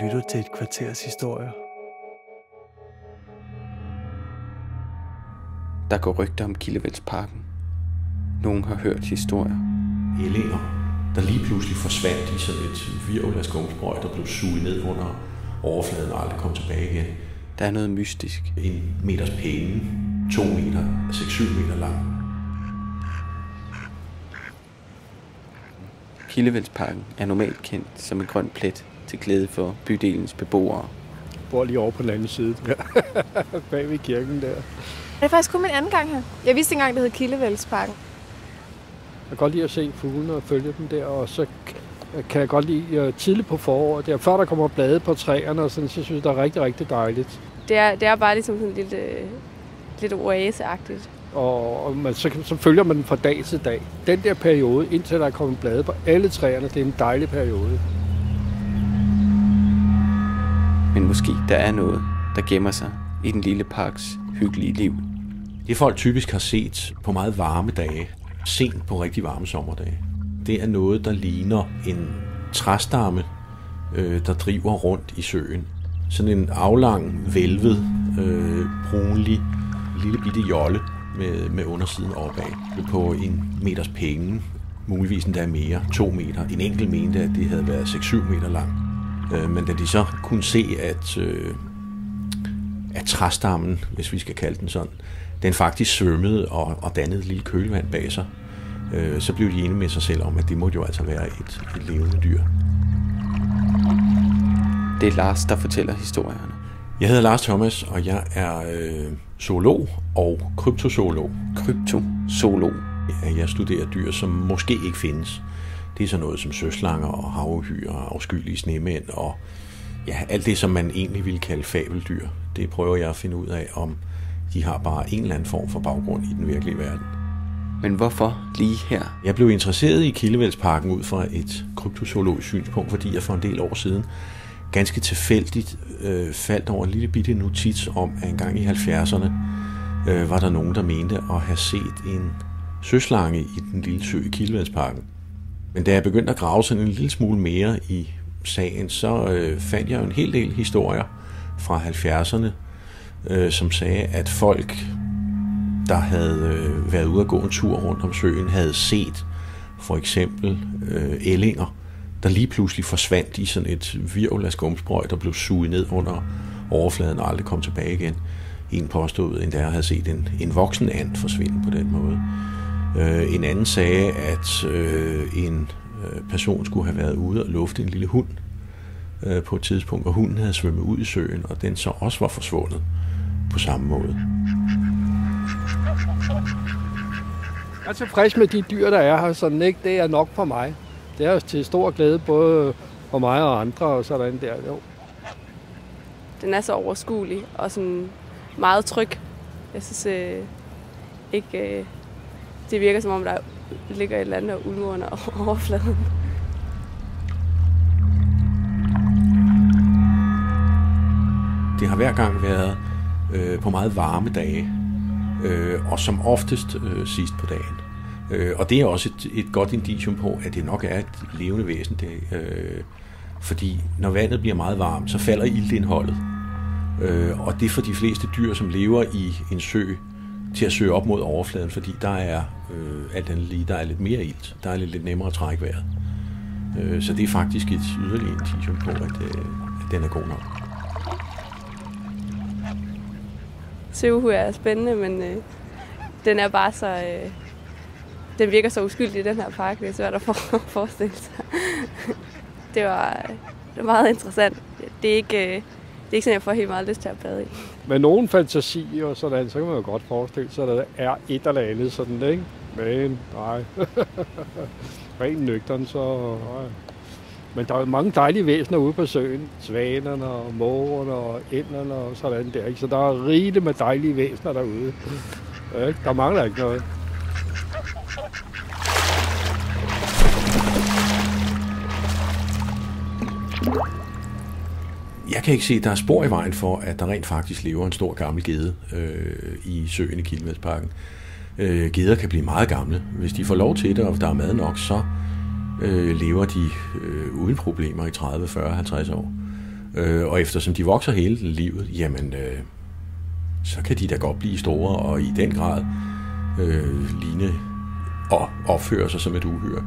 lytter til et kvarters historie. Der går rygter om Kildevældsparken. Nogen har hørt historier. Ællinger, der lige pludselig forsvandt i sådan et hvirvel af skumsprøjt, der blev suget ned under overfladen og aldrig kom tilbage igen. Der er noget mystisk. 1 meters penge, 2 meter, 6-7 meter lang. Kildevældsparken er normalt kendt som en grøn plet til glæde for bydelens beboere. Jeg bor lige over på den anden side, bag ved kirken der. Det er faktisk kun min anden gang her. Jeg vidste ikke engang, det hed Kildevældsparken. Jeg kan godt lide at se fuglene og følge dem der, og så kan jeg godt lide tidligt på foråret. Der, før der kommer blade på træerne, og sådan, så synes jeg, det er rigtig, rigtig dejligt. Det er bare ligesom sådan lidt oaseagtigt. Og så følger man den fra dag til dag. Den der periode, indtil der er kommet blade på alle træerne, det er en dejlig periode. Men måske der er noget, der gemmer sig i den lille parks hyggelige liv. Det folk typisk har set på meget varme dage, sent på rigtig varme sommerdage, det er noget, der ligner en træstamme, der driver rundt i søen. Sådan en aflang, vælvet, brunlig, lille bitte jolle med undersiden opad på 1 meters penge, muligvis endda mere, 2 meter. En enkelt mente, at det havde været 6-7 meter lang. Men da de så kunne se, at træstammen, hvis vi skal kalde den sådan, den faktisk svømmede og dannede et lille kølvand bag sig, så blev de enige med sig selv om, at det måtte jo altså være et levende dyr. Det er Lars, der fortæller historierne. Jeg hedder Lars Thomas, og jeg er zoolog og kryptozoolog. Kryptozoolog. Jeg studerer dyr, som måske ikke findes. Det er sådan noget som søslanger og havuhyrer og afskyelige snemænd og ja, alt det, som man egentlig ville kalde fabeldyr. Det prøver jeg at finde ud af, om de har bare en eller anden form for baggrund i den virkelige verden. Men hvorfor lige her? Jeg blev interesseret i Kildevældsparken ud fra et kryptozoologisk synspunkt, fordi jeg for en del år siden ganske tilfældigt faldt over en lille bitte notits om, at engang i 70'erne var der nogen, der mente at have set en søslange i den lille sø i Kildevældsparken. Men da jeg begyndte at grave sådan en lille smule mere i sagen, så fandt jeg en hel del historier fra 70'erne, som sagde, at folk, der havde været ude at gå en tur rundt om søen, havde set for eksempel ællinger, der lige pludselig forsvandt i sådan et hvirvel af skumsprøjt, der blev suget ned under overfladen og aldrig kom tilbage igen. En påstod endda at have set en voksen and forsvinde på den måde. En anden sagde, at en person skulle have været ude og lufte en lille hund på et tidspunkt, og hunden havde svømmet ud i søen, og den så også var forsvundet på samme måde. Jeg er tilfreds med de dyr, der er her, sådan ikke. Det er nok for mig. Det er til stor glæde både for mig og andre og sådan der. Jo. Den er så overskuelig og sådan meget tryg. Jeg synes ikke, det virker som om, der ligger et eller andet og ulmer under overfladen. Det har hver gang været på meget varme dage, og som oftest sidst på dagen. Og det er også et godt indicium på, at det nok er et levende væsen. Fordi når vandet bliver meget varmt, så falder iltindholdet. Og det er for de fleste dyr, som lever i en sø, til at søge op mod overfladen, fordi der er alt andet lige, der er lidt mere ilt. Der er lidt nemmere at trække vejret. Så det er faktisk et yderligere indicium på, at den er god nok. Søvhu er spændende, men den er bare så... den virker så uskyldig i den her park, det er svært at forestille sig. Det var meget interessant. Det er ikke sådan, jeg får helt meget lyst til at bade i. Med nogen fantasi og sådan, så kan man jo godt forestille sig, at der er et eller andet sådan, ikke? Men nej. Rent nøgtern, så... Nej. Men der er jo mange dejlige væsener ude på søen. Svanerne og mågerne og ænderne og sådan der, ikke? Så der er rigeligt med dejlige væsener derude. Ikke? Der mangler ikke noget. Jeg kan ikke se, at der er spor i vejen for, at der rent faktisk lever en stor gammel gede i søen i Kildevældsparken. Geder kan blive meget gamle. Hvis de får lov til det, og der er mad nok, så lever de uden problemer i 30, 40, 50 år. Og eftersom de vokser hele livet, jamen, så kan de da godt blive store, og i den grad ligne og opføre sig som et uhyre.